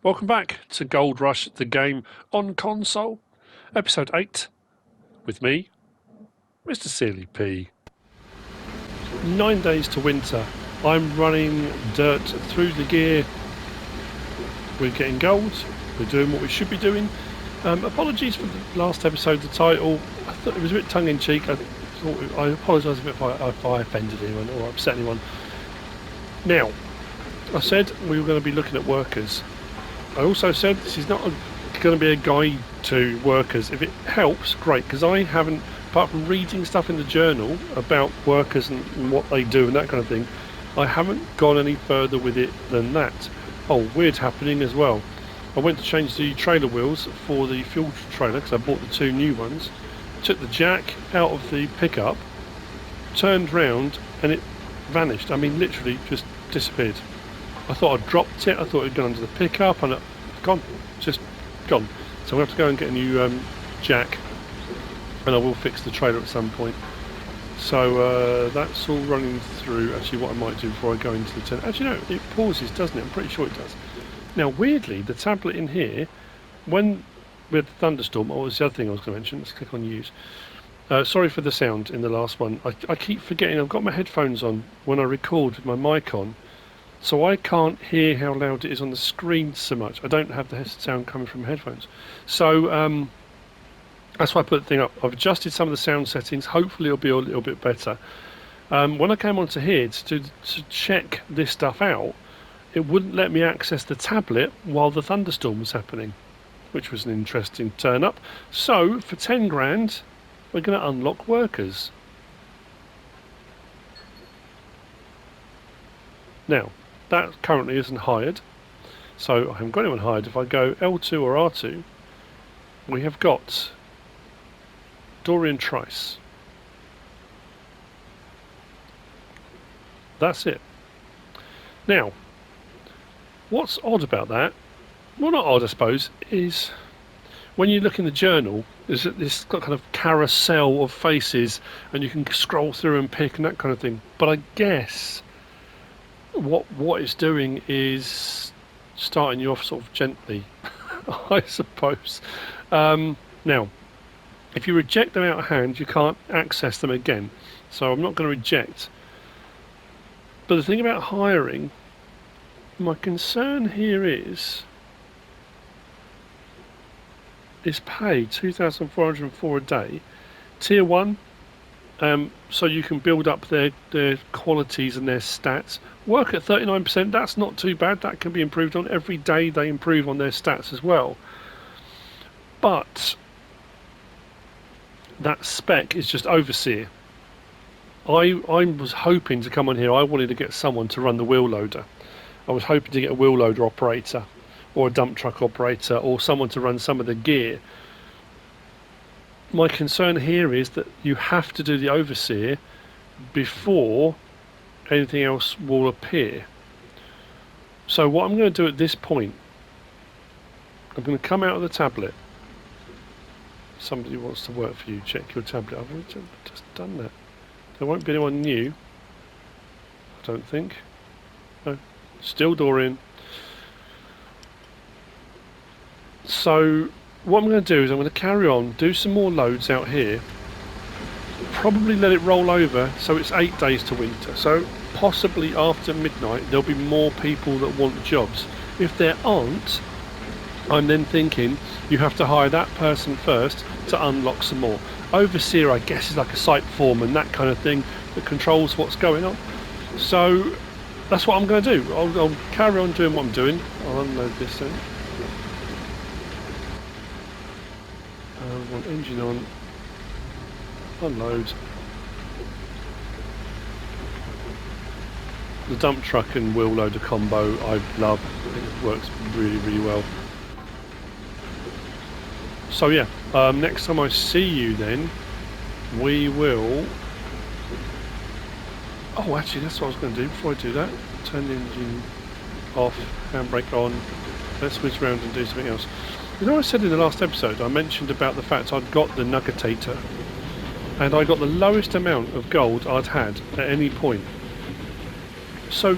Welcome back to Gold Rush, the game on console, episode 8, with me, MrSealyp. 9 days to winter. I'm running dirt through the gear. We're getting gold. We're doing what we should be doing. Apologies for the last episode, the title. I thought it was a bit tongue-in-cheek. I apologise if I offended anyone or upset anyone. Now, I said we were going to be looking at workers. I also said this is not going to be a guide to workers. If it helps, great, because I haven't, apart from reading stuff in the journal about workers and what they do and that kind of thing, I haven't gone any further with it than that. Oh, weird happening as well. I went to change the trailer wheels for the fuel trailer because I bought the 2 new ones, took the jack out of the pickup, turned round and it vanished. I mean, literally just disappeared. I thought I'd dropped it, I thought it'd gone under the pickup and gone, just gone. So I'm going to have to go and get a new jack, and I will fix the trailer at some point. So that's all running through. Actually, what I might do before I go into the turn, actually no, it pauses, doesn't it? I'm pretty sure it does. Now weirdly, the tablet in here, when we had the thunderstorm, what was the other thing I was going to mention? Let's click on use. Sorry for the sound in the last one. I keep forgetting I've got my headphones on when I record with my mic on, so I can't hear how loud it is on the screen so much. I don't have the sound coming from headphones. So that's why I put the thing up. I've adjusted some of the sound settings. Hopefully it'll be a little bit better. When I came onto here to check this stuff out, it wouldn't let me access the tablet while the thunderstorm was happening, which was an interesting turn up. So for 10 grand, we're going to unlock workers. Now, that currently isn't hired, so I haven't got anyone hired. If I go L2 or R2, we have got Dorian Trice. That's it. Now, what's odd about that, well not odd I suppose, is when you look in the journal, is that this kind of carousel of faces and you can scroll through and pick and that kind of thing. But I guess what it's doing is starting you off sort of gently, I suppose. Now, if you reject them out of hand, you can't access them again. So I'm not going to reject. But the thing about hiring, my concern here is pay 2,404 a day, tier 1. So you can build up their qualities and their stats. Work at 39%, that's not too bad. That can be improved on. Every day they improve on their stats as well. But that spec is just overseer. I was hoping to come on here, I wanted to get someone to run the wheel loader. I was hoping to get a wheel loader operator or a dump truck operator or someone to run some of the gear. My concern here is that you have to do the overseer before anything else will appear. So what I'm going to do at this point, I'm going to come out of the tablet. Somebody wants to work for you, check your tablet. I've just done that. There won't be anyone new, I don't think. No, still Dorian. So what I'm going to do is I'm going to carry on, do some more loads out here, probably let it roll over, so it's 8 days to winter. So possibly after midnight there'll be more people that want jobs. If there aren't, I'm then thinking you have to hire that person first to unlock some more. Overseer, I guess, is like a site foreman, that kind of thing, that controls what's going on. So that's what I'm going to do. I'll carry on doing what I'm doing. I'll unload this then. I want engine on, unload. The dump truck and wheel loader combo I love. I think it works really, really well. So yeah, next time I see you then, we will... Oh, actually that's what I was going to do before I do that. Turn the engine off, handbrake on. Let's switch around and do something else. You know, I said in the last episode, I mentioned about the fact I'd got the Nuggetator, and I got the lowest amount of gold I'd had at any point. So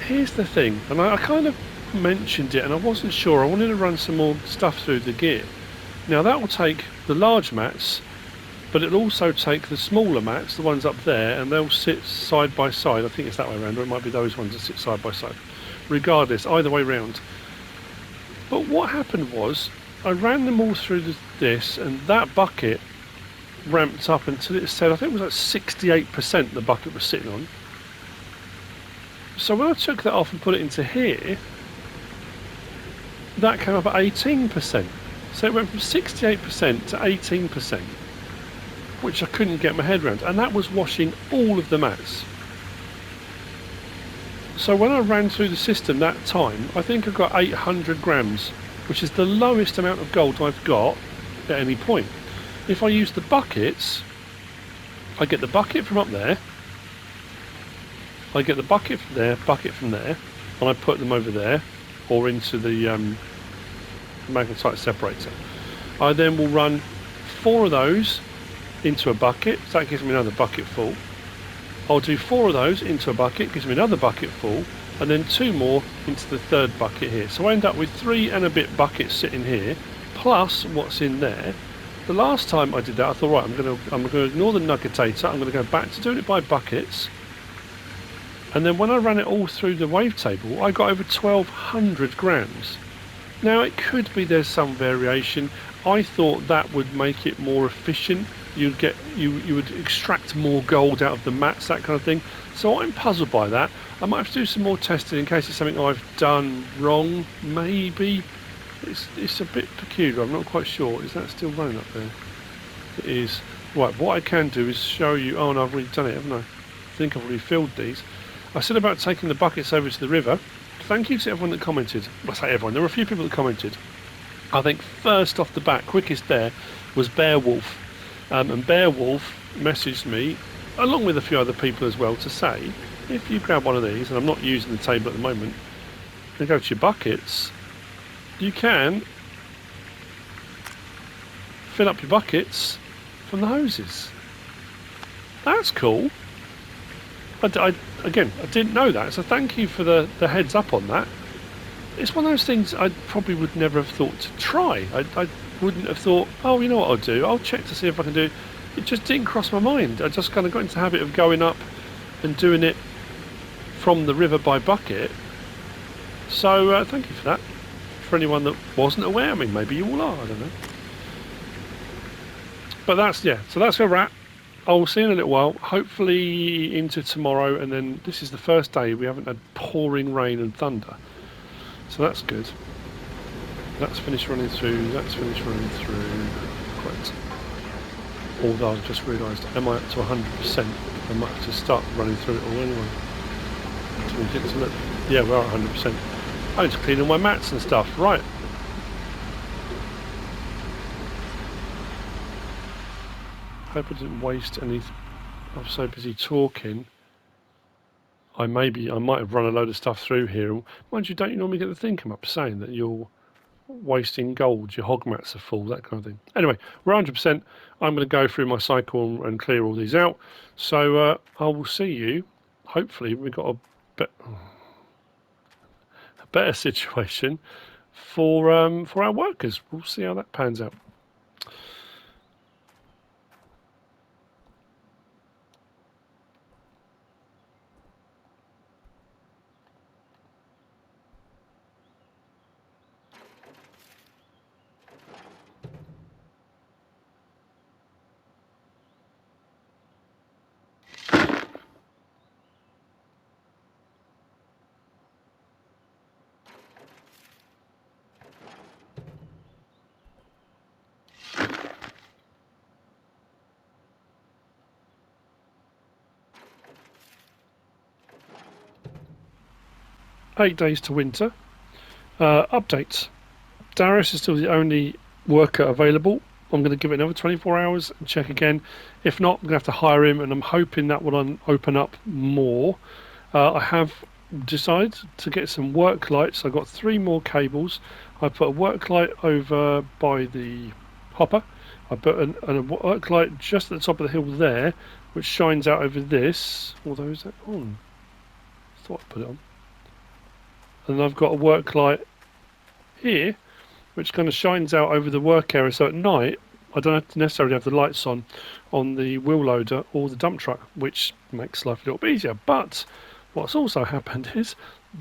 here's the thing, and I kind of mentioned it and I wasn't sure. I wanted to run some more stuff through the gear. Now that will take the large mats, but it'll also take the smaller mats, the ones up there, and they'll sit side by side. I think it's that way around, or it might be those ones that sit side by side. Regardless, either way round. But what happened was, I ran them all through this, and that bucket ramped up until it said, I think it was like 68% the bucket was sitting on. So when I took that off and put it into here, that came up at 18%. So it went from 68% to 18%, which I couldn't get my head around, and that was washing all of the mats. So when I ran through the system that time, I think I got 800 grams, which is the lowest amount of gold I've got at any point. If I use the buckets, I get the bucket from up there, I get the bucket from there, and I put them over there, or into the magnetite separator. I then will run 4 of those into a bucket, so that gives me another bucket full. I'll do 4 of those into a bucket, gives me another bucket full, and then 2 more into the third bucket here. So I end up with 3 and a bit buckets sitting here, plus what's in there. The last time I did that, I thought, right, I'm going to ignore the nuggetator. I'm going to go back to doing it by buckets. And then when I ran it all through the wavetable, I got over 1200 grams. Now it could be there's some variation. I thought that would make it more efficient. You would extract more gold out of the mats, that kind of thing. So I'm puzzled by that. I might have to do some more testing in case it's something I've done wrong. Maybe it's a bit peculiar. I'm not quite sure. Is that still running up there? It is. Right. What I can do is show you. Oh no, I've already done it, haven't I? I think I've already filled these. I said about taking the buckets over to the river. Thank you to everyone that commented. Well, I say everyone. There were a few people that commented. I think first off the bat, quickest there was Beowulf. And Beowulf messaged me, along with a few other people as well, to say, if you grab one of these, and I'm not using the table at the moment, and go to your buckets, you can fill up your buckets from the hoses. That's cool. Again, I didn't know that, so thank you for the heads up on that. It's one of those things I probably would never have thought to try. I wouldn't have thought, oh, you know what I'll do? I'll check to see if I can do it. It just didn't cross my mind. I just kind of got into the habit of going up and doing it from the river by bucket. So thank you for that. For anyone that wasn't aware, I mean, maybe you all are, I don't know. But that's, yeah, so that's where we're at. I'll see you in a little while, hopefully into tomorrow, and then this is the first day we haven't had pouring rain and thunder. So that's good. That's finished running through, that's finished running through. Great. Although I've just realised, am I up to 100%? I might have to start running through it all anyway. Until we get to look. Yeah, we're at 100%. I need to clean all my mats and stuff. Right. Hope I didn't waste any. I'm so busy talking. I might have run a load of stuff through here. Mind you, don't you normally get the thing come up saying that you're wasting gold, your hog mats are full, that kind of thing. Anyway, we're 100%. I'm going to go through my cycle and clear all these out. So I will see you. Hopefully, we've got a better situation for our workers. We'll see how that pans out. Eight days to winter. Updates. Darius is still the only worker available. I'm going to give it another 24 hours and check again. If not, I'm going to have to hire him, and I'm hoping that will open up more. I have decided to get some work lights. I've got 3 more cables. I put a work light over by the hopper. I put a work light just at the top of the hill there, which shines out over this. Although, is that on? I thought I put it on. and I've got a work light here which kind of shines out over the work area, so at night I don't have to necessarily have the lights on the wheel loader or the dump truck, which makes life a little bit easier. But what's also happened is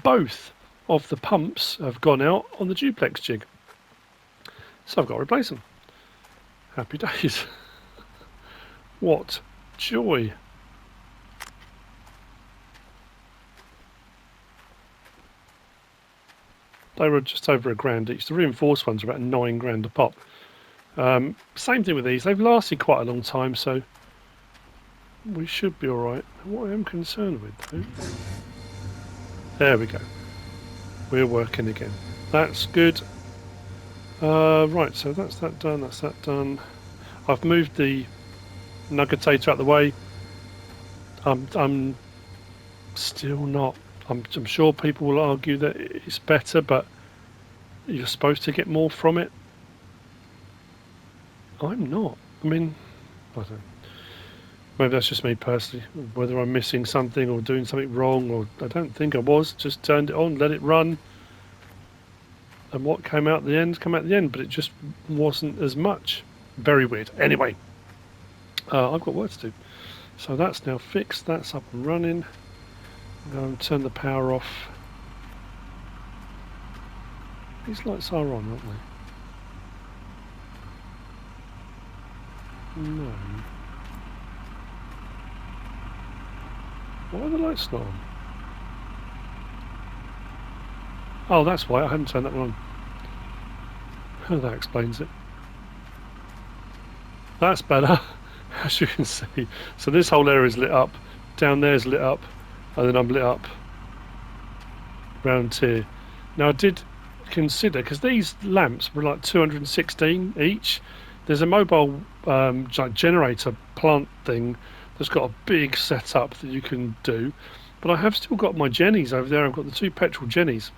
both of the pumps have gone out on the duplex jig, so I've got to replace them. Happy days. What joy. They were just over £1 each. The reinforced ones are about £9 a pop. Same thing with these. They've lasted quite a long time, so we should be all right. What I am concerned with, though... There we go. We're working again. That's good. Right, so that's that done. That's that done. I've moved the nuggetator out the way. I'm still not... I'm sure people will argue that it's better, but you're supposed to get more from it. I'm not. I mean, I don't know. Maybe that's just me personally. Whether I'm missing something or doing something wrong, or I don't think I was. Just turned it on, let it run, and what came out at the end came out at the end, but it just wasn't as much. Very weird. Anyway, I've got work to do. So that's now fixed. That's up and running. I'm going to turn the power off. These lights are on, aren't they? No. Why are the lights not on? Oh, that's why I hadn't turned that one on. Oh, that explains it. That's better, as you can see. So this whole area is lit up. Down there is lit up. And then I'm lit up round here. Now I did consider, because these lamps were like 216 each. There's a mobile generator plant thing that's got a big setup that you can do. But I have still got my Jennies over there. I've got the 2 petrol Jennies.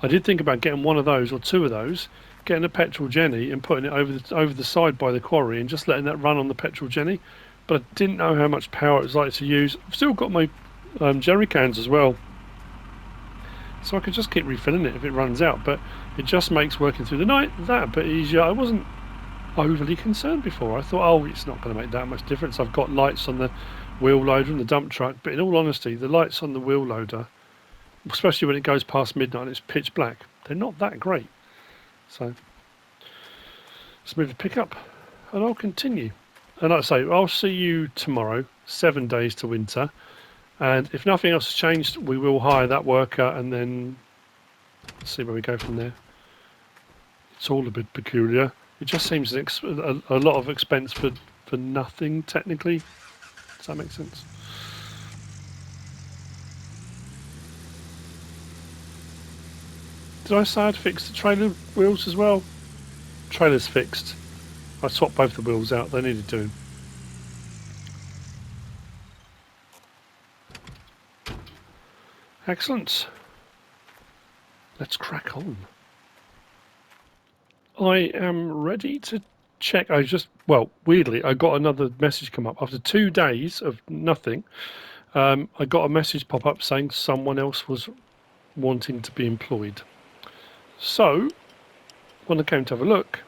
I did think about getting one of those or 2 of those, getting a petrol Jenny and putting it over the side by the quarry and just letting that run on the petrol Jenny. But I didn't know how much power it was like to use. I've still got my jerry cans as well, so I could just keep refilling it if it runs out. But it just makes working through the night that bit easier. I wasn't overly concerned before. I thought, oh, it's not going to make that much difference. I've got lights on the wheel loader and the dump truck, but in all honesty, the lights on the wheel loader, especially when it goes past midnight and it's pitch black, they're not that great. So let's move the pickup and I'll continue. And like I say, I'll see you tomorrow, 7 days to winter. And if nothing else has changed, we will hire that worker and then see where we go from there. It's all a bit peculiar. It just seems a lot of expense for nothing, technically. Does that make sense? Did I say I'd fix the trailer wheels as well? Trailer's fixed. I swapped both the wheels out. They needed doing. Excellent. Let's crack on. I am ready to check. Weirdly, I got another message come up. After 2 days of nothing, I got a message pop up saying someone else was wanting to be employed. So, when I came to have a look,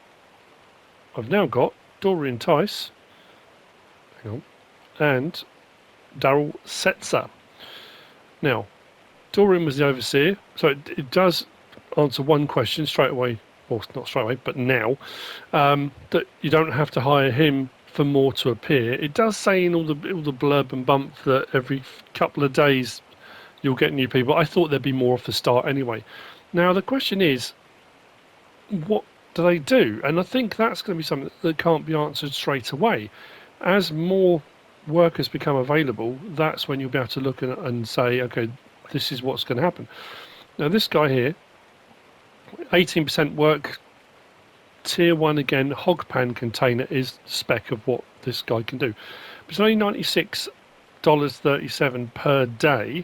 I've now got Dorian Tice, hang on, and Daryl Setzer. Now, Dorian was the overseer, so it does answer one question straight away, well, not straight away, but now, that you don't have to hire him for more to appear. It does say in all the blurb and bump that every couple of days you'll get new people. I thought there'd be more off the start anyway. Now, the question is, what do they do? And I think that's going to be something that can't be answered straight away. As more workers become available, that's when you'll be able to look and say, okay, this is what's going to happen. Now, this guy here, 18% work, tier 1 again, hog pan container is the spec of what this guy can do. But it's only $96.37 per day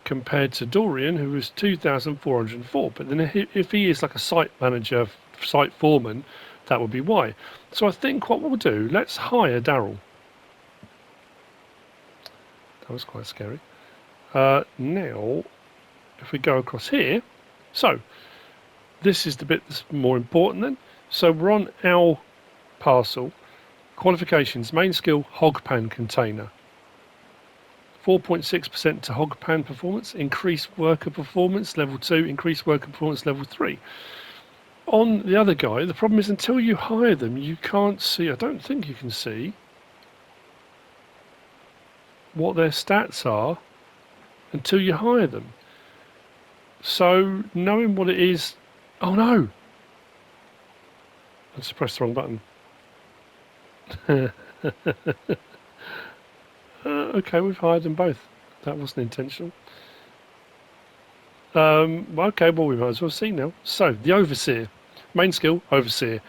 compared to Dorian, who was $2,404. But then if he is like a site manager, site foreman, that would be why. So I think what we'll do, let's hire Daryl. That was quite scary. Now, if we go across here, so this is the bit that's more important then. So we're on our parcel. Qualifications, main skill, hog pan container. 4.6% to hog pan performance, increased worker performance, level 2, increased worker performance, level 3. On the other guy, the problem is until you hire them, you can't see, I don't think you can see what their stats are until you hire them. So knowing what it is, oh no, I just pressed the wrong button. Okay, we've hired them both. That wasn't intentional. Okay, well we might as well see now. So the overseer, main skill, overseer.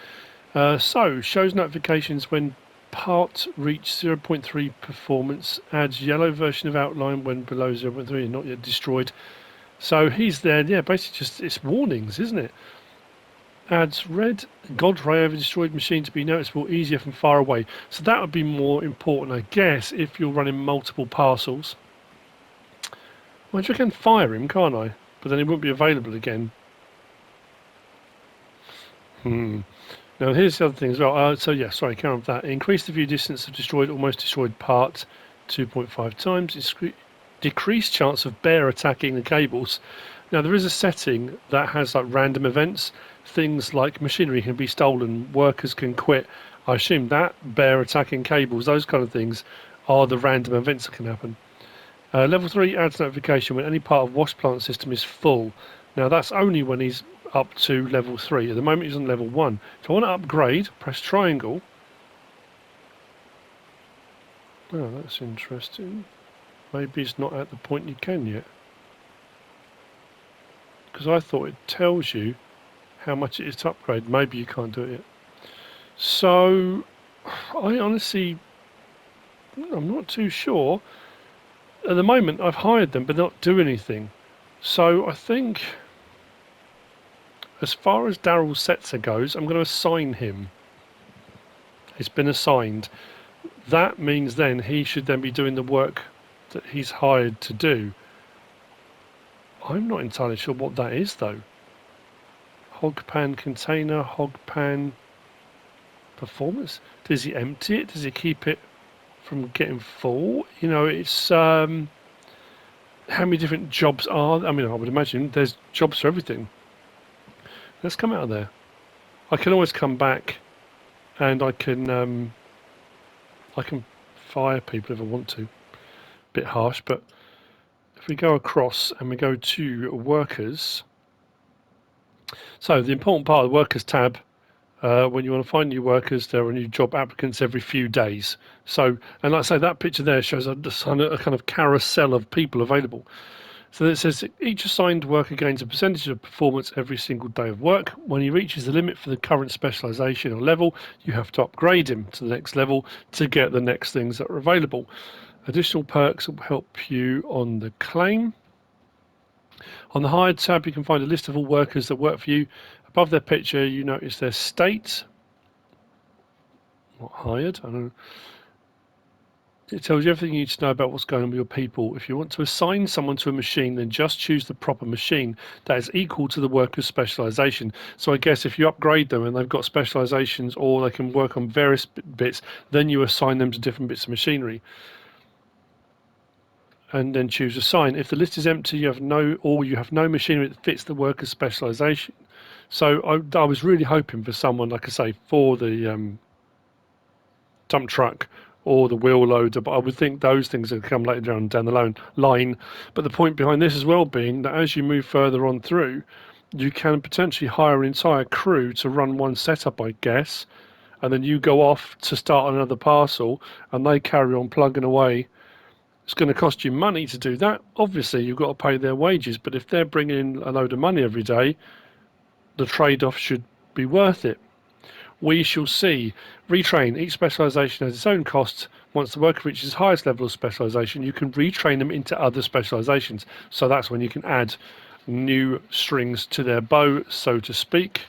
So shows notifications when part reach 0.3 performance, adds yellow version of outline when below 0.3 and not yet destroyed. So he's there, yeah, basically just, it's warnings, isn't it? Adds red God ray over destroyed machine to be noticeable easier from far away. So that would be more important, I guess, if you're running multiple parcels. Well, I can fire him, can't I? But then he won't be available again. Now here's the other thing as well. So yeah, sorry, carry on with that. Increase the view distance of destroyed, almost destroyed part 2.5 times. Decrease chance of bear attacking the cables. Now there is a setting that has like random events. Things like machinery can be stolen, workers can quit. I assume that bear attacking cables, those kind of things, are the random events that can happen. Level 3 adds notification when any part of wash plant system is full. Now that's only when he's up to level 3. At the moment he's on level 1. If I want to upgrade, press triangle. Oh, that's interesting. Maybe it's not at the point you can yet. Because I thought it tells you how much it is to upgrade. Maybe you can't do it yet. So, I honestly, I'm not too sure. At the moment I've hired them but not do anything. So I think, as far as Daryl Setzer goes, I'm going to assign him. It's been assigned. That means then he should then be doing the work that he's hired to do. I'm not entirely sure what that is though. Hog pan container, hog pan performance. Does he empty it? Does he keep it from getting full? You know, it's how many different jobs are. I mean, I would imagine there's jobs for everything. Let's come out of there. I can always come back, and I can fire people if I want to. Bit harsh, but if we go across and we go to workers. So the important part of the workers tab, when you want to find new workers, there are new job applicants every few days. So, and like I say, that picture there shows a kind of carousel of people available. So it says each assigned worker gains a percentage of performance every single day of work. When he reaches the limit for the current specialisation or level, you have to upgrade him to the next level to get the next things that are available. Additional perks will help you on the claim. On the hired tab, you can find a list of all workers that work for you. Above their picture, you notice their state. Not hired, I don't know. It tells you everything you need to know about what's going on with your people. If you want to assign someone to a machine, then just choose the proper machine that is equal to the worker's specialisation. So I guess if you upgrade them and they've got specialisations or they can work on various bits, then you assign them to different bits of machinery. And then choose assign. If the list is empty, you have no machinery that fits the worker's specialisation. So I was really hoping for someone, like I say, for the dump truck or the wheel loader, but I would think those things would come later down the line. But the point behind this as well being that as you move further on through, you can potentially hire an entire crew to run one setup, I guess, and then you go off to start another parcel and they carry on plugging away. It's going to cost you money to do that. Obviously, you've got to pay their wages, but if they're bringing in a load of money every day, the trade-off should be worth it. We shall see. Retrain. Each specialisation has its own costs. Once the worker reaches the highest level of specialisation, you can retrain them into other specialisations. So that's when you can add new strings to their bow, so to speak.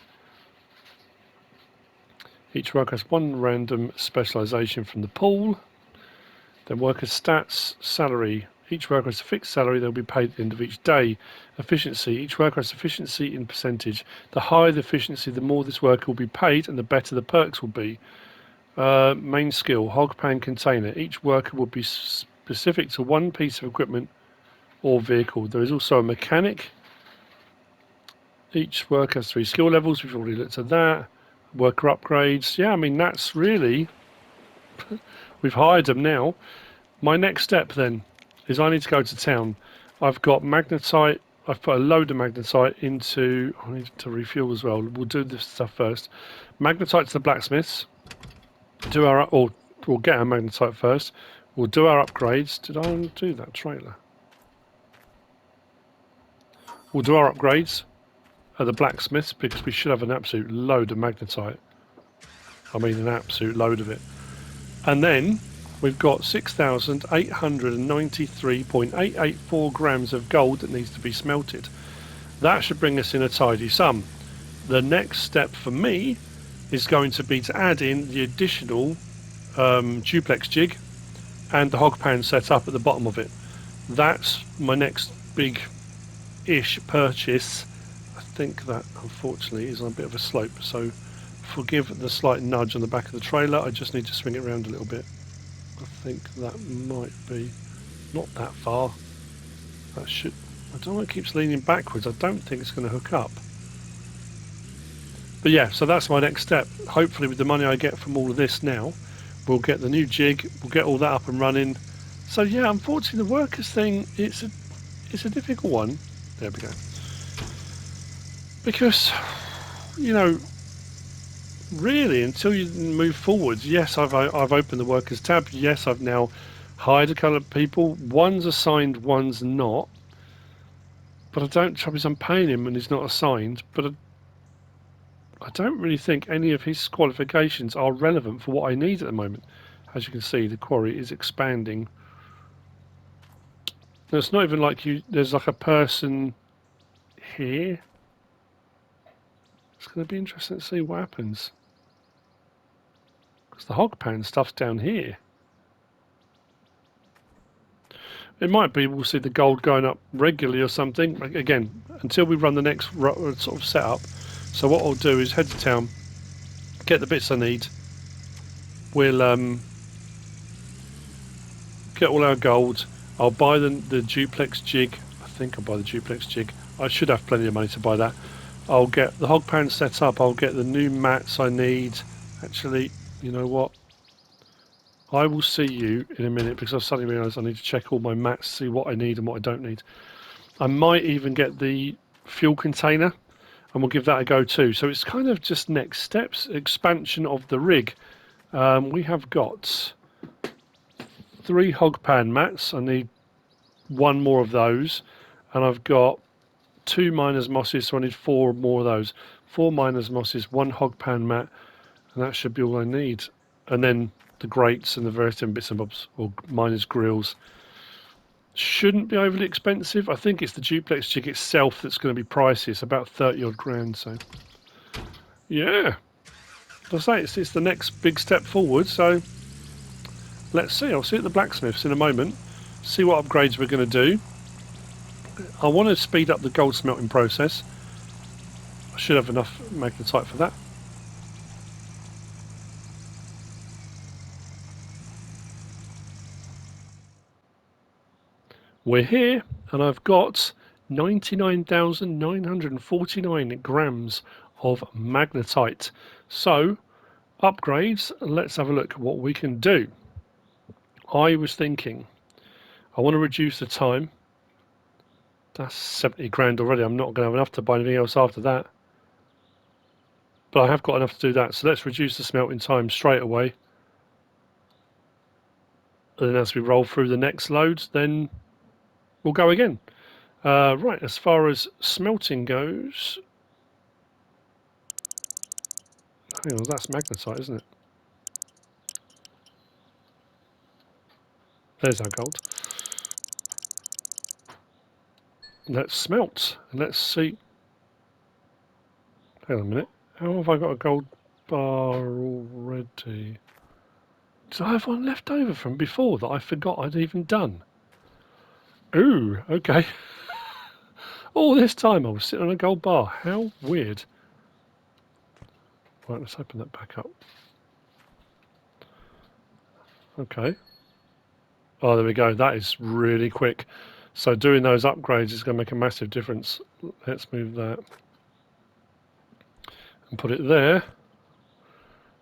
Each worker has one random specialisation from the pool. Then worker stats, salary, Each worker has a fixed salary. They'll be paid at the end of each day. Efficiency. Each worker has efficiency in percentage. The higher the efficiency, the more this worker will be paid and the better the perks will be. Main skill, hog pan container. Each worker will be specific to one piece of equipment or vehicle. There is also a mechanic. Each worker has 3 skill levels. We've already looked at that. Worker upgrades. Yeah, I mean, that's really... we've hired them now. My next step then is I need to go to town. I've got magnetite. I've put a load of magnetite into... I need to refuel as well. We'll do this stuff first. Magnetite to the blacksmiths. Do our... or we'll get our magnetite first. We'll do our upgrades. Did I do that trailer? We'll do our upgrades at the blacksmiths because we should have an absolute load of magnetite. I mean an absolute load of it. And then we've got 6,893.884 grams of gold that needs to be smelted. That should bring us in a tidy sum. The next step for me is going to be to add in the additional duplex jig and the hog pan set up at the bottom of it. That's my next big-ish purchase. I think that unfortunately is on a bit of a slope, so forgive the slight nudge on the back of the trailer. I just need to swing it around a little bit. I think that might be not that far. That should... I don't know why it keeps leaning backwards. I don't think it's going to hook up. But yeah, so that's my next step. Hopefully with the money I get from all of this now, we'll get the new jig, we'll get all that up and running. So yeah, unfortunately the workers thing, it's a difficult one. There we go. Because, you know, really, until you move forwards, yes, I've opened the workers tab. Yes, I've now hired a couple of people. One's assigned, one's not. But I don't. Trouble is, I'm paying him and he's not assigned. But I don't really think any of his qualifications are relevant for what I need at the moment. As you can see, the quarry is expanding. Now, it's not even like you. There's like a person here. It's going to be interesting to see what happens. Because the hog pan stuff's down here. It might be we'll see the gold going up regularly or something. Again, until we run the next sort of setup. So what I'll do is head to town, get the bits I need. We'll get all our gold. I'll buy the duplex jig. I think I'll buy the duplex jig. I should have plenty of money to buy that. I'll get the hog pan set up. I'll get the new mats I need. Actually, you know what? I will see you in a minute because I've suddenly realised I need to check all my mats, see what I need and what I don't need. I might even get the fuel container and we'll give that a go too. So it's kind of just next steps, expansion of the rig. We have got 3 hog pan mats. I need 1 more of those. And I've got 2 miners mosses, so I need 4 more of those. 4 miners mosses, 1 hog pan mat, and that should be all I need. And then the grates and the various different bits and bobs, or miners' grills. Shouldn't be overly expensive. I think it's the duplex jig itself that's going to be pricey. It's about 30 odd grand. So yeah, as I say, it's the next big step forward. So let's see. I'll see at the blacksmiths in a moment, see what upgrades we're going to do. I want to speed up the gold smelting process. I should have enough magnetite for that. We're here, and I've got 99,949 grams of magnetite. So, upgrades, let's have a look at what we can do. I was thinking, I want to reduce the time. That's 70 grand already. I'm not going to have enough to buy anything else after that. But I have got enough to do that. So let's reduce the smelting time straight away. And then as we roll through the next loads, then we'll go again. Right, as far as smelting goes... Hang on, that's magnetite, isn't it? There's our gold. Let's smelt. And let's see... Hang on a minute. How have I got a gold bar already? Do I have one left over from before that I forgot I'd even done? Ooh, okay. All this time I was sitting on a gold bar. How weird. Right, let's open that back up. Okay. Oh, there we go. That is really quick. So doing those upgrades is going to make a massive difference. Let's move that and put it there.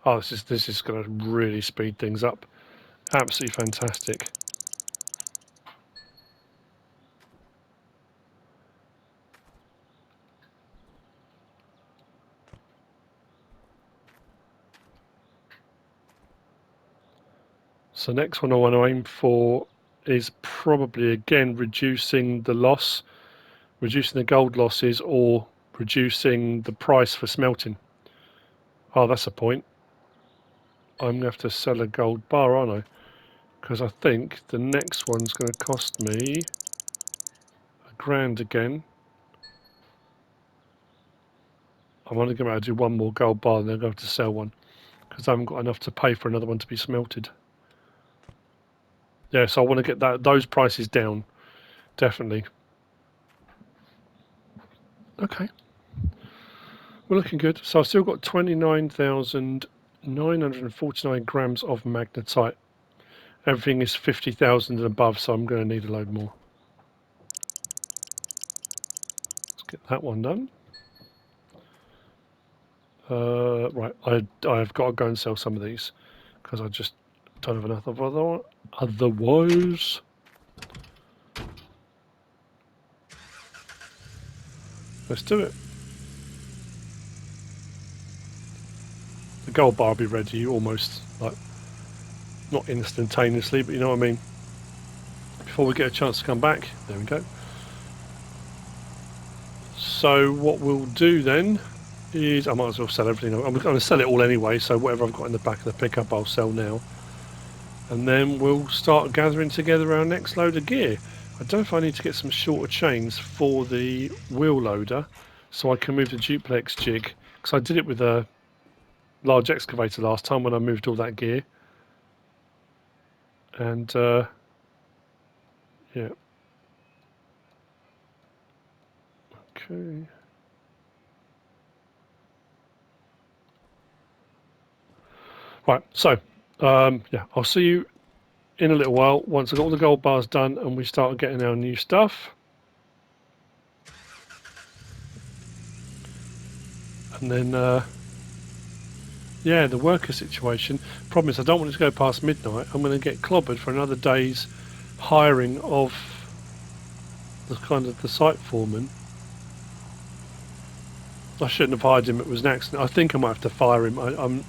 Oh, this is going to really speed things up. Absolutely fantastic. So next one I want to aim for is probably again reducing the loss, reducing the gold losses, or reducing the price for smelting. Oh, that's a point. I'm going to have to sell a gold bar, aren't I? Because I think the next one's going to cost me £1,000 again. I'm only going to do one more gold bar and then I'm going to have to sell one because I haven't got enough to pay for another one to be smelted. Yeah, so I want to get those prices down, definitely. Okay, we're looking good. So I've still got 29,949 grams of magnetite. Everything is 50,000 and above, so I'm going to need a load more. Let's get that one done. Right, I've got to go and sell some of these because I just don't have enough of otherwise. Let's do it. The gold bar will be ready almost, like, not instantaneously, but you know what I mean. Before we get a chance to come back. There we go. So what we'll do then is, I might as well sell everything. I'm going to sell it all anyway, so whatever I've got in the back of the pickup I'll sell now. And then we'll start gathering together our next load of gear. I don't know if I need to get some shorter chains for the wheel loader so I can move the duplex jig, because I did it with a large excavator last time when I moved all that gear. And yeah. Okay. Right, so yeah, I'll see you in a little while once I've got all the gold bars done and we start getting our new stuff. And then yeah, the worker situation. Problem is I don't want it to go past midnight. I'm going to get clobbered for another day's hiring of the kind of the site foreman. I shouldn't have hired him. It was an accident. I think I might have to fire him.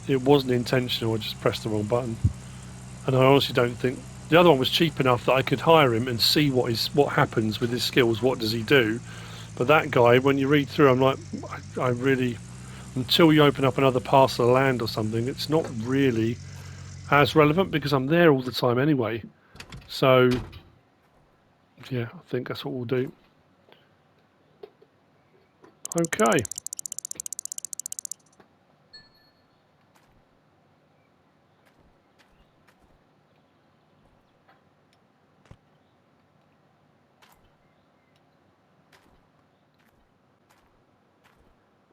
It wasn't intentional. I just pressed the wrong button. And I honestly don't think the other one was cheap enough that I could hire him and see what happens with his skills. What does he do? But that guy, when you read through, I'm like, I really, until you open up another parcel of land or something, it's not really as relevant because I'm there all the time anyway. So yeah, I think that's what we'll do. Okay.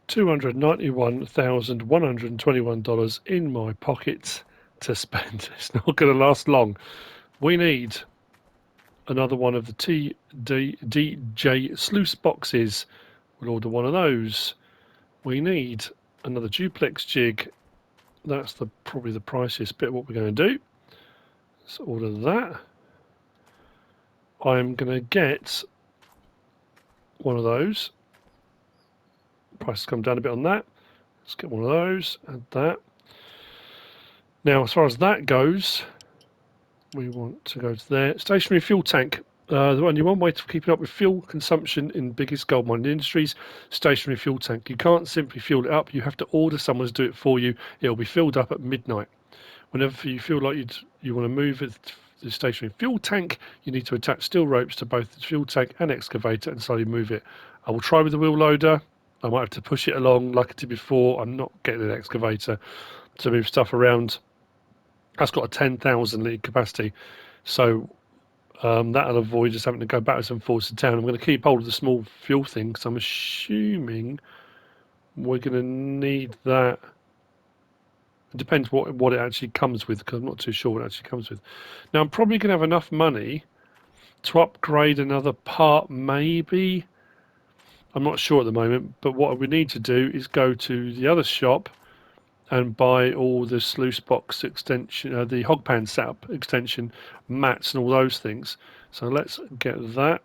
$291,121 in my pocket to spend. It's not going to last long. We need another one of the TDJ sluice boxes. We'll order one of those. We need another duplex jig. That's probably the priciest bit of what we're going to do. Let's order that. I'm going to get one of those. Price has come down a bit on that. Let's get one of those, add that. Now, as far as that goes, we want to go to there. Stationary fuel tank. The only one way to keep up with fuel consumption in biggest gold mining industries, stationary fuel tank. You can't simply fuel it up. You have to order someone to do it for you. It'll be filled up at midnight. Whenever you feel like you want to move the stationary fuel tank, you need to attach steel ropes to both the fuel tank and excavator and slowly move it. I will try with the wheel loader. I might have to push it along like I did before. I'm not getting an excavator to move stuff around. That's got a 10,000 litre capacity. So That'll avoid us having to go backwards and forwards to town. I'm going to keep hold of the small fuel thing because I'm assuming we're going to need that. It depends what it actually comes with, because I'm not too sure what it actually comes with. Now, I'm probably going to have enough money to upgrade another part, maybe. I'm not sure at the moment, but what we need to do is go to the other shop and buy all the sluice box extension, the hogpan setup extension, mats and all those things. So let's get that.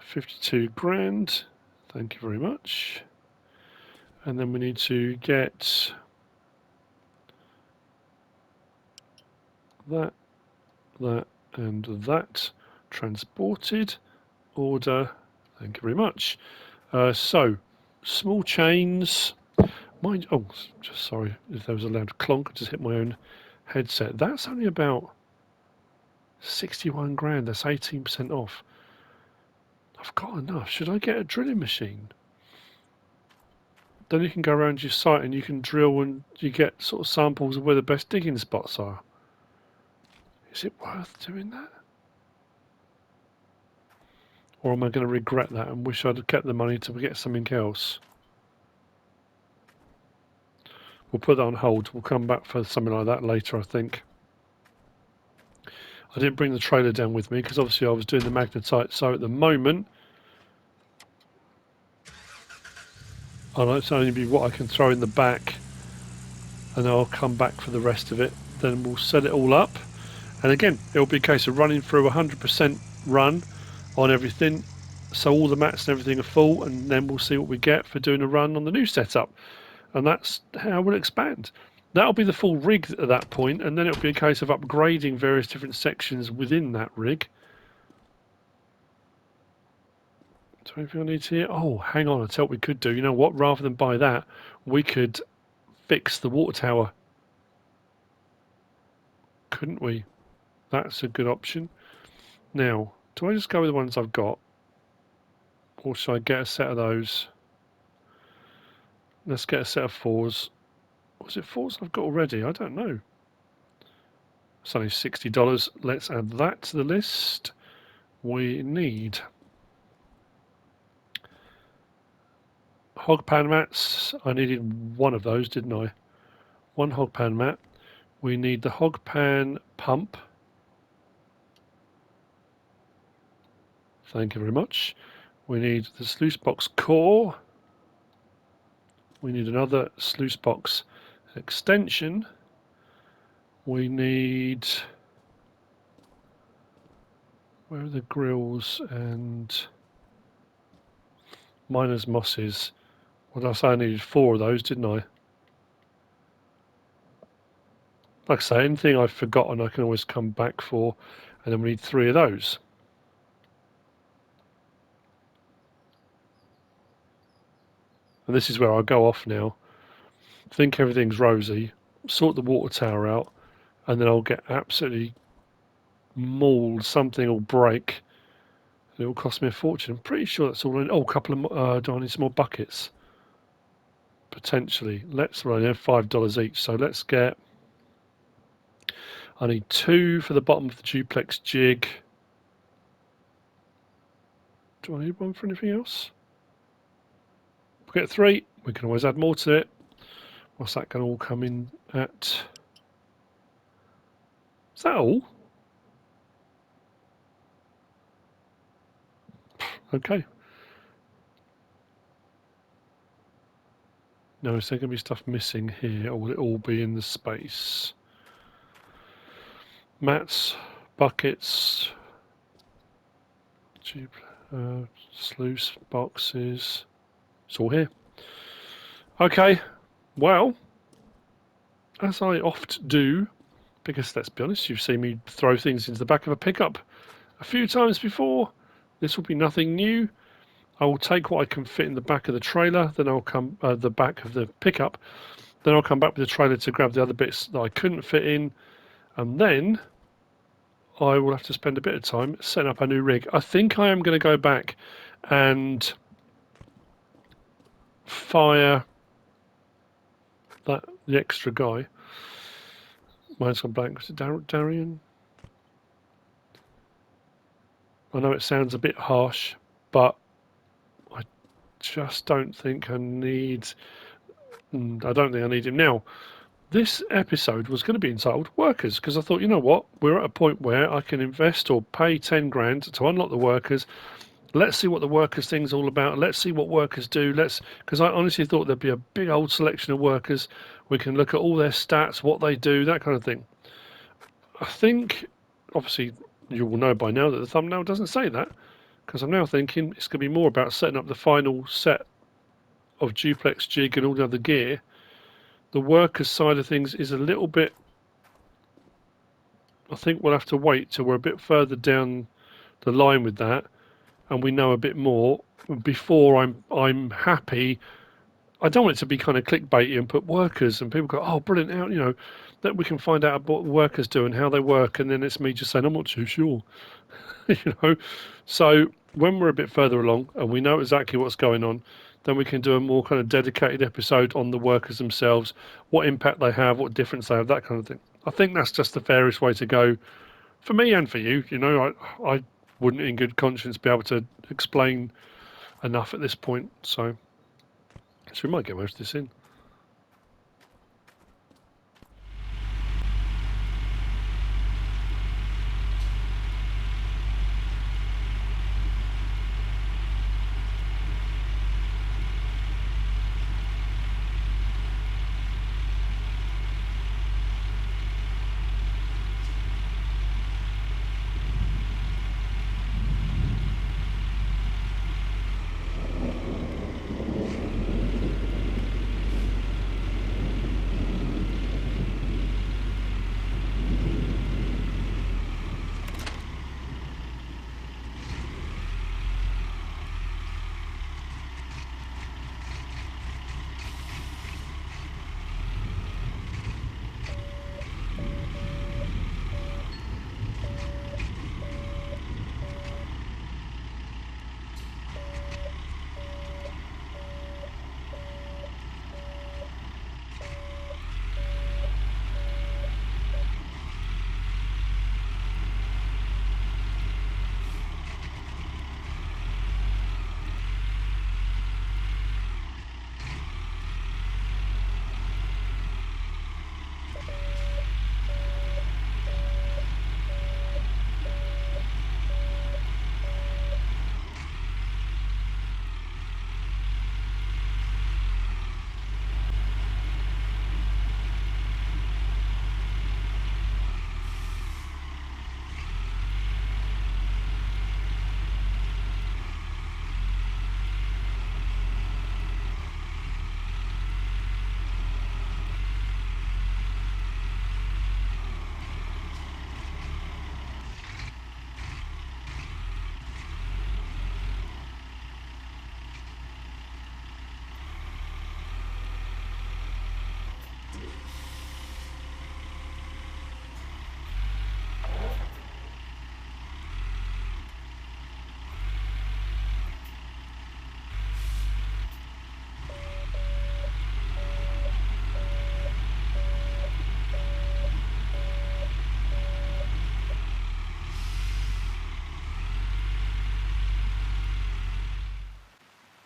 52 grand. Thank you very much. And then we need to get that, and that transported. Order. Thank you very much. So, small chains. Mind. Oh, just sorry if there was a loud clonk. I just hit my own headset. That's only about 61 grand. That's 18% off. I've got enough. Should I get a drilling machine? Then you can go around your site and you can drill and you get sort of samples of where the best digging spots are. Is it worth doing that? Or am I going to regret that and wish I'd kept the money to get something else? We'll put that on hold. We'll come back for something like that later, I think. I didn't bring the trailer down with me because obviously I was doing the magnetite. So at the moment, I'll only be what I can throw in the back, and I'll come back for the rest of it. Then we'll set it all up. And again, it'll be a case of running through 100% run on everything. So all the mats and everything are full, and then we'll see what we get for doing a run on the new setup. And that's how we'll expand. That'll be the full rig at that point, and then it'll be a case of upgrading various different sections within that rig. Is there anything I need here? Oh, hang on, I'll tell you what we could do. You know what? Rather than buy that, we could fix the water tower. Couldn't we? That's a good option. Now, do I just go with the ones I've got? Or should I get a set of those? Let's get a set of fours. Was it fours I've got already? I don't know. It's only $60. Let's add that to the list. We need hog pan mats. I needed one of those, didn't I? One hog pan mat. We need the hog pan pump. Thank you very much. We need the sluice box core. We need another sluice box extension. We need... Where are the grills and miners' mosses? What did I say? I needed 4 of those, didn't I? Like I say, anything I've forgotten I can always come back for, and then we need 3 of those. And this is where I'll go off now, think everything's rosy, sort the water tower out, and then I'll get absolutely mauled, something will break. It will cost me a fortune. I'm pretty sure that's all I need. Oh, a couple of, do I need some more buckets? Potentially. Let's run $5 each, so let's get... I need 2 for the bottom of the duplex jig. Do I need 1 for anything else? We'll get 3. We can always add more to it. What's that going to all come in at? Is that all? Okay. Now, is there going to be stuff missing here, or will it all be in the space? Mats, buckets, sluice boxes. It's all here. Okay, well, as I oft do, because let's be honest, you've seen me throw things into the back of a pickup a few times before. This will be nothing new. I will take what I can fit in the back of the trailer, then I'll come the back of the pickup, then I'll come back with the trailer to grab the other bits that I couldn't fit in, and then I will have to spend a bit of time setting up a new rig. I think I am going to go back and fire the extra guy. Mine's gone blank. Was it Darian? I know it sounds a bit harsh, but I just don't think I need... I don't think I need him now. This episode was going to be entitled Workers, because I thought, you know what, we're at a point where I can invest or pay 10 grand to unlock the workers. Let's see what the workers thing's all about. Let's see what workers do. Because I honestly thought there'd be a big old selection of workers. We can look at all their stats, what they do, that kind of thing. I think, obviously, you will know by now that the thumbnail doesn't say that, because I'm now thinking it's going to be more about setting up the final set of duplex jig and all the other gear. The workers side of things is a little bit... I think we'll have to wait till we're a bit further down the line with that, and we know a bit more before I'm happy. I don't want it to be kind of clickbaity and put workers and people go, oh, brilliant, you know, that we can find out what workers do and how they work, and then it's me just saying I'm not too sure, you know. So when we're a bit further along and we know exactly what's going on, then we can do a more kind of dedicated episode on the workers themselves, what impact they have, what difference they have, that kind of thing. I think that's just the fairest way to go for me and for you. You know, I wouldn't in good conscience be able to explain enough at this point. So we might get most of this in.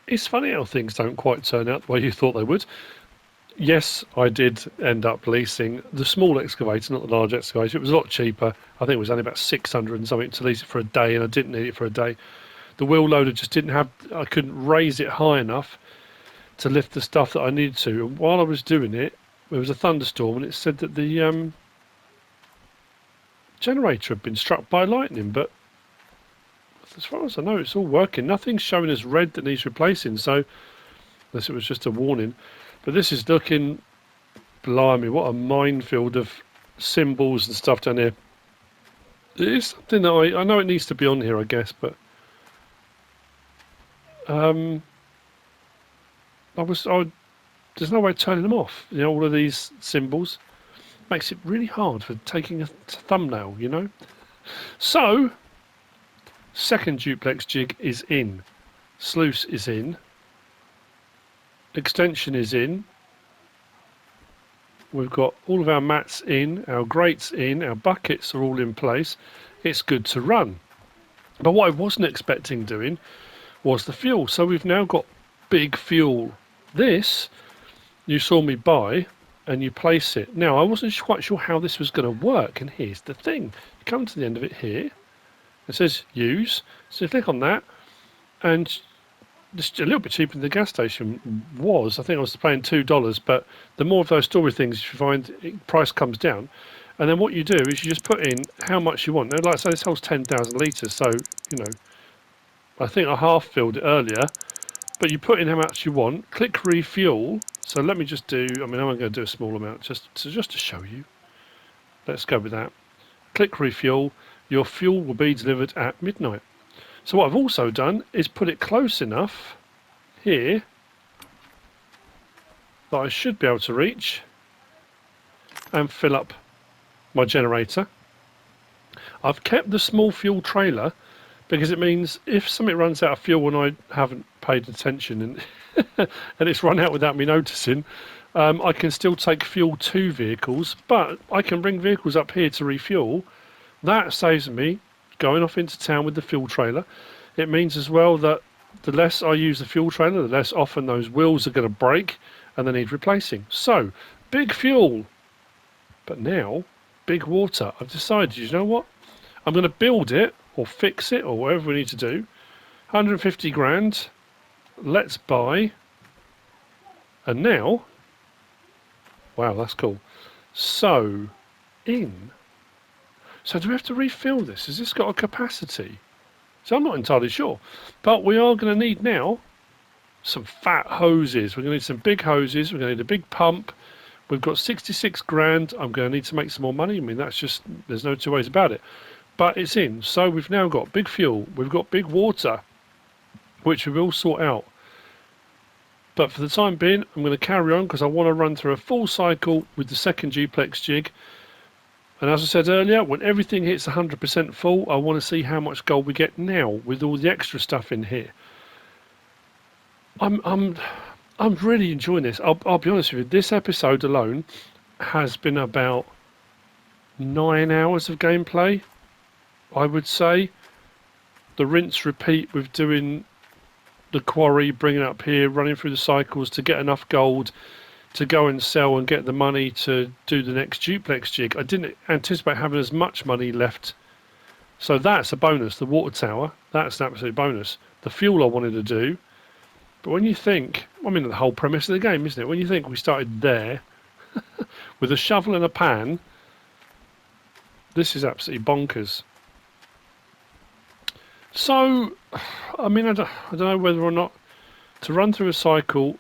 It's funny how things don't quite turn out the way you thought they would. Yes, I did end up leasing the small excavator, not the large excavator. It was a lot cheaper. I think it was only about 600 and something to lease it for a day, and I didn't need it for a day. The wheel loader just didn't have... I couldn't raise it high enough to lift the stuff that I needed to. And while I was doing it, there was a thunderstorm, and it said that the generator had been struck by lightning, but as far as I know, it's all working. Nothing's showing as red that needs replacing, so unless it was just a warning. But this is looking, blimey, what a minefield of symbols and stuff down here. It is something that I know it needs to be on here, I guess, but there's no way of turning them off. You know, all of these symbols makes it really hard for taking a thumbnail, you know. So, second duplex jig is in, sluice is in, extension is in. We've got all of our mats in, our grates in, our buckets are all in place. It's good to run. But what I wasn't expecting doing was the fuel. So we've now got big fuel. This, you saw me buy, and you place it. Now, I wasn't quite sure how this was going to work, and here's the thing. You come to the end of it here. It says use. So you click on that, and it's a little bit cheaper than the gas station was. I think I was paying $2, but the more of those storage things you find, price comes down. And then what you do is you just put in how much you want. Now, like I say, this holds 10,000 litres, so, you know, I think I half filled it earlier, but you put in how much you want, click refuel. So let me just do, I mean, I'm going to do a small amount just to show you. Let's go with that. Click refuel. Your fuel will be delivered at midnight. So what I've also done is put it close enough here that I should be able to reach and fill up my generator. I've kept the small fuel trailer because it means if something runs out of fuel and I haven't paid attention and and it's run out without me noticing, I can still take fuel to vehicles, but I can bring vehicles up here to refuel. That saves me going off into town with the fuel trailer. It means as well that the less I use the fuel trailer, the less often those wheels are going to break and they need replacing. So, big fuel, but now big water. I've decided, you know what? I'm going to build it or fix it or whatever we need to do. 150 grand. Let's buy. And now, wow, that's cool. So, So do we have to refill this? Has this got a capacity? So I'm not entirely sure. But we are going to need now some fat hoses. We're going to need some big hoses. We're going to need a big pump. We've got 66 grand. I'm going to need to make some more money. I mean, that's just, there's no two ways about it. But it's in. So we've now got big fuel. We've got big water, which we will sort out. But for the time being, I'm going to carry on because I want to run through a full cycle with the second duplex jig. And as I said earlier, when everything hits 100% full, I want to see how much gold we get now with all the extra stuff in here. I'm really enjoying this. I'll be honest with you. This episode alone has been about 9 hours of gameplay, I would say. The rinse repeat with doing the quarry, bringing it up here, running through the cycles to get enough gold to go and sell and get the money to do the next duplex jig. I didn't anticipate having as much money left. So that's a bonus. The water tower, that's an absolute bonus. The fuel I wanted to do. But when you think, I mean, the whole premise of the game, isn't it? When you think we started there with a shovel and a pan, this is absolutely bonkers. So, I mean, I don't know whether or not to run through a cycle.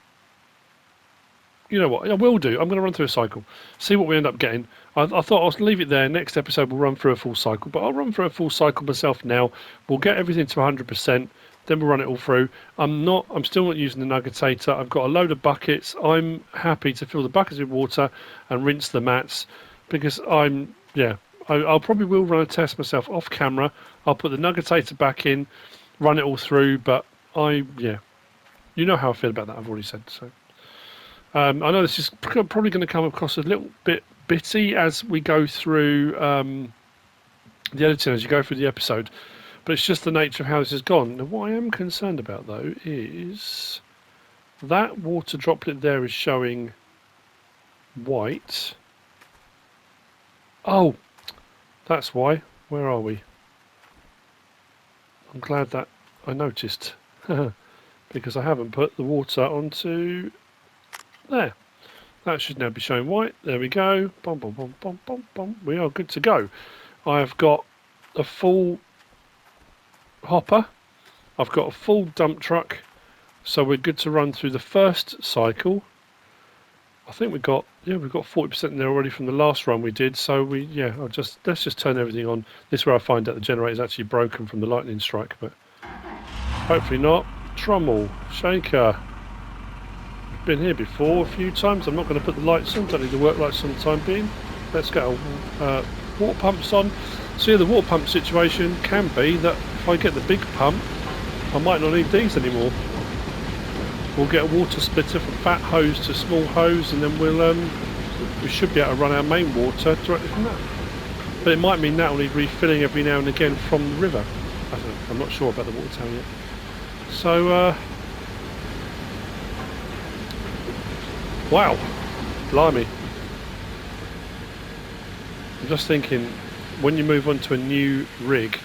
You know what, I will do. I'm going to run through a cycle, see what we end up getting. I thought I'll leave it there. Next episode we'll run through a full cycle, but I'll run through a full cycle myself now. We'll get everything to 100%, then we'll run it all through. I'm still not using the nuggetator. I've got a load of buckets. I'm happy to fill the buckets with water and rinse the mats because I'll probably will run a test myself off camera. I'll put the nuggetator back in, run it all through, but you know how I feel about that. I've already said so. I know this is probably going to come across a little bit bitty as we go through the editing, as you go through the episode, but it's just the nature of how this has gone. Now, what I am concerned about, though, is that water droplet there is showing white. Oh, that's why. Where are we? I'm glad that I noticed because I haven't put the water onto there. That should now be showing white. There we go. Bum, bum, bum, bum, bum, bum. We are good to go. I've got a full hopper. I've got a full dump truck. So we're good to run through the first cycle. I think we've got 40% in there already from the last run we did. So let's just turn everything on. This is where I find out the generator is actually broken from the lightning strike, but hopefully not. Trommel, shaker. Been here before a few times. I'm not going to put the lights on, don't need the work lights on the time being. Let's get our water pumps on. So yeah, the water pump situation can be that if I get the big pump, I might not need these anymore. We'll get a water splitter from fat hose to small hose, and then we should be able to run our main water directly from that. But it might mean that will need refilling every now and again from the river. I don't know. I'm not sure about the water tower yet. So, wow, blimey. I'm just thinking, when you move on to a new rig,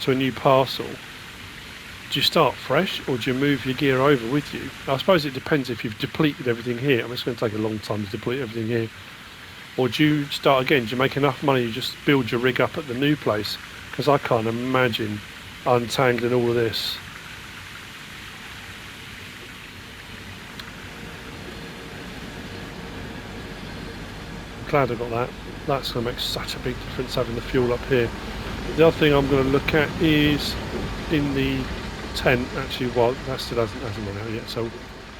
to a new parcel, do you start fresh or do you move your gear over with you? I suppose it depends if you've depleted everything here. I mean, it's going to take a long time to deplete everything here. Or do you start again? Do you make enough money you just build your rig up at the new place? Because I can't imagine untangling all of this. I'm glad I got that. That's going to make such a big difference having the fuel up here. The other thing I'm going to look at is in the tent. Actually, well, that still hasn't run out yet, so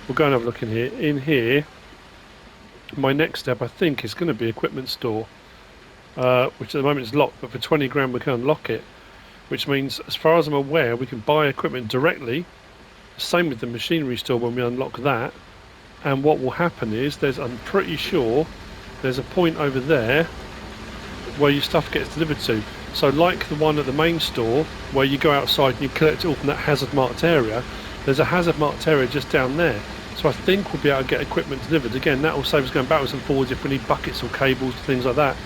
we'll go and have a look in here. In here, my next step, I think, is going to be equipment store, which at the moment is locked, but for 20 grand we can unlock it, which means, as far as I'm aware, we can buy equipment directly. Same with the machinery store when we unlock that. And what will happen is, I'm pretty sure there's a point over there where your stuff gets delivered to. So like the one at the main store, where you go outside and you collect it all from that hazard marked area, there's a hazard marked area just down there. So I think we'll be able to get equipment delivered. Again, that will save us going backwards and forwards if we need buckets or cables, things like that.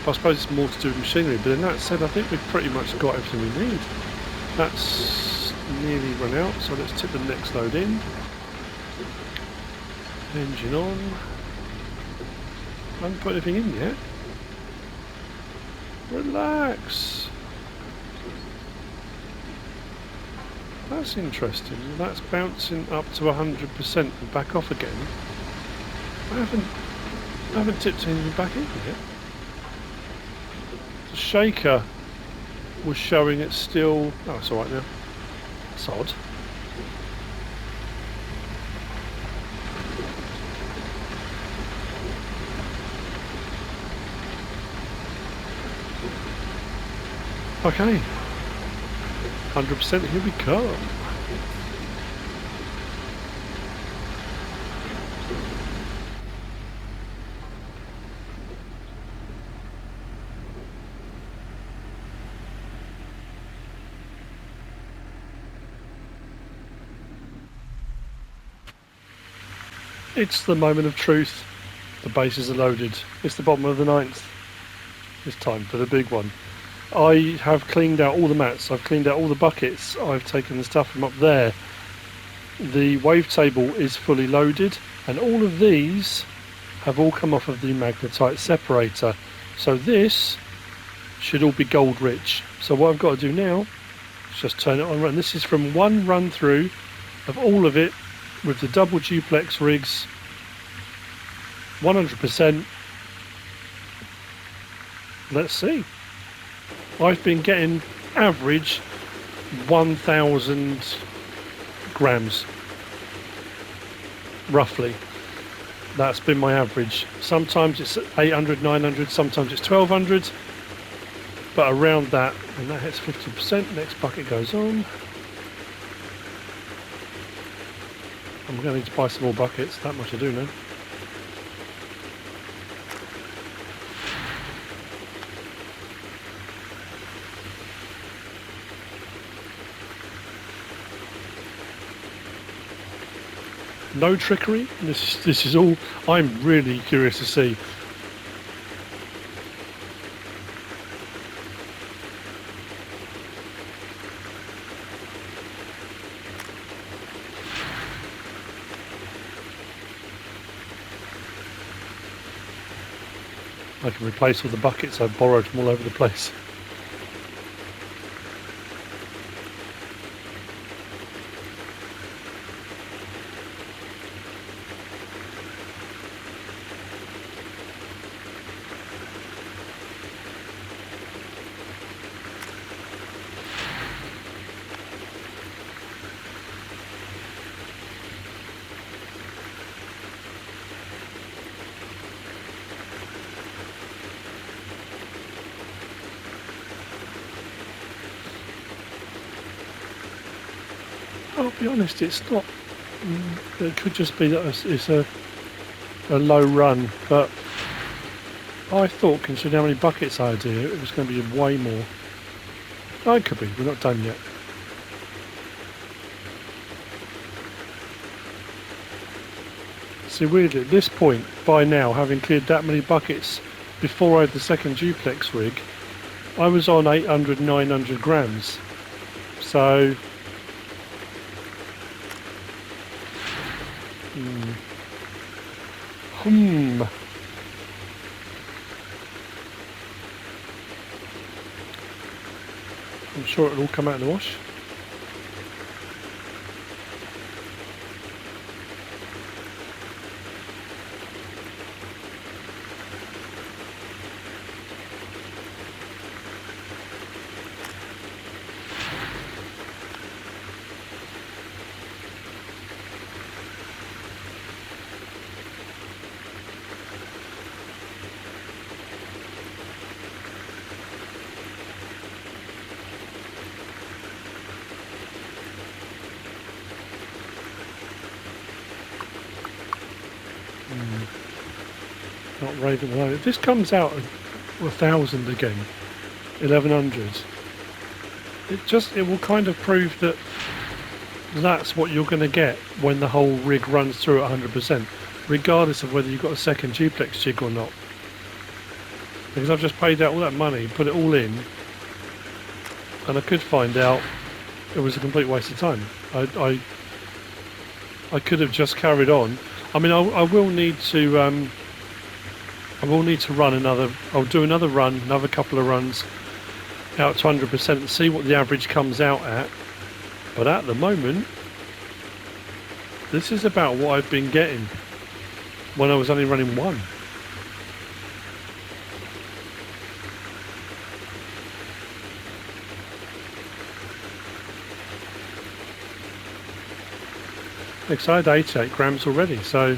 But I suppose it's more to do with machinery. But in that said, I think we've pretty much got everything we need. That's nearly run out, so let's tip the next load in. Engine on. I haven't put anything in yet. Relax. That's interesting. That's bouncing up to 100% and back off again. I haven't tipped anything back in yet. The shaker was showing it still. Oh, it's alright now. It's odd. Okay, 100%, here we come. It's the moment of truth. The bases are loaded. It's the bottom of the 9th. It's time for the big one. I have cleaned out all the mats, I've cleaned out all the buckets, I've taken the stuff from up there. The wavetable is fully loaded, and all of these have all come off of the magnetite separator. So this should all be gold rich. So what I've got to do now is just turn it on. And this is from one run through of all of it with the double duplex rigs, 100%. Let's see. I've been getting average 1,000 grams, roughly. That's been my average. Sometimes it's 800, 900, sometimes it's 1,200, but around that, and that hits 50%. Next bucket goes on. I'm going to need to buy some more buckets, that much I do know. No trickery. This is all. I'm really curious to see. I can replace all the buckets I've borrowed from all over the place. I'll be honest, it's not. It could just be that it's a low run, but I thought, considering how many buckets I had here, it was going to be way more. Oh, it could be. We're not done yet. See, weirdly, at this point, by now, having cleared that many buckets before I had the second duplex rig, I was on 800, 900 grams. So... I'm sure it'll all come out in the wash. Not raving alone. If this comes out at 1,000 again, 1,100, it will kind of prove that that's what you're going to get when the whole rig runs through at 100%, regardless of whether you've got a second duplex jig or not. Because I've just paid out all that money, put it all in, and I could find out it was a complete waste of time. I could have just carried on. I mean, I will need to run another. I'll do another run, another couple of runs out to 100% and see what the average comes out at. But at the moment, this is about what I've been getting when I was only running one. I had 88 grams already, so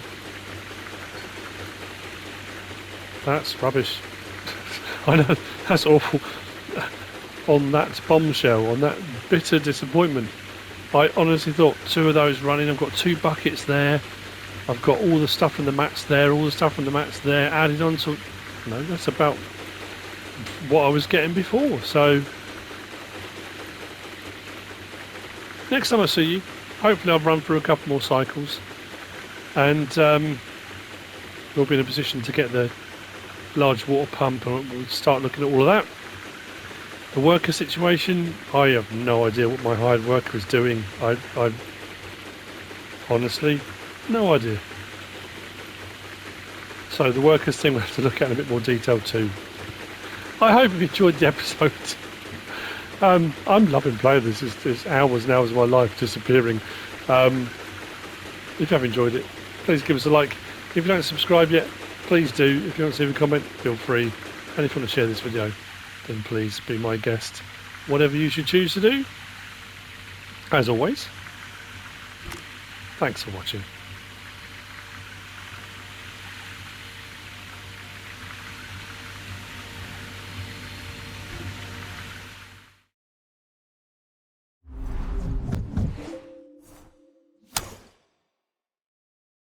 that's rubbish. I know, that's awful. On that bombshell, on that bitter disappointment, I honestly thought 2 of those running. I've got 2 buckets there. I've got all the stuff from the mats there, all the stuff from the mats there, added on to, that's about what I was getting before. So next time I see you, hopefully I'll run through a couple more cycles, and we'll be in a position to get the large water pump, and we'll start looking at all of that. The worker situation, I have no idea what my hired worker is doing. I honestly, no idea. So the workers thing we'll have to look at in a bit more detail too. I hope you've enjoyed the episode. I'm loving playing this. There's hours and hours of my life disappearing. If you have enjoyed it, please give us a like. If you don't subscribe yet, please do. If you want to leave a comment, feel free. And if you want to share this video, then please be my guest. Whatever you should choose to do. As always, thanks for watching.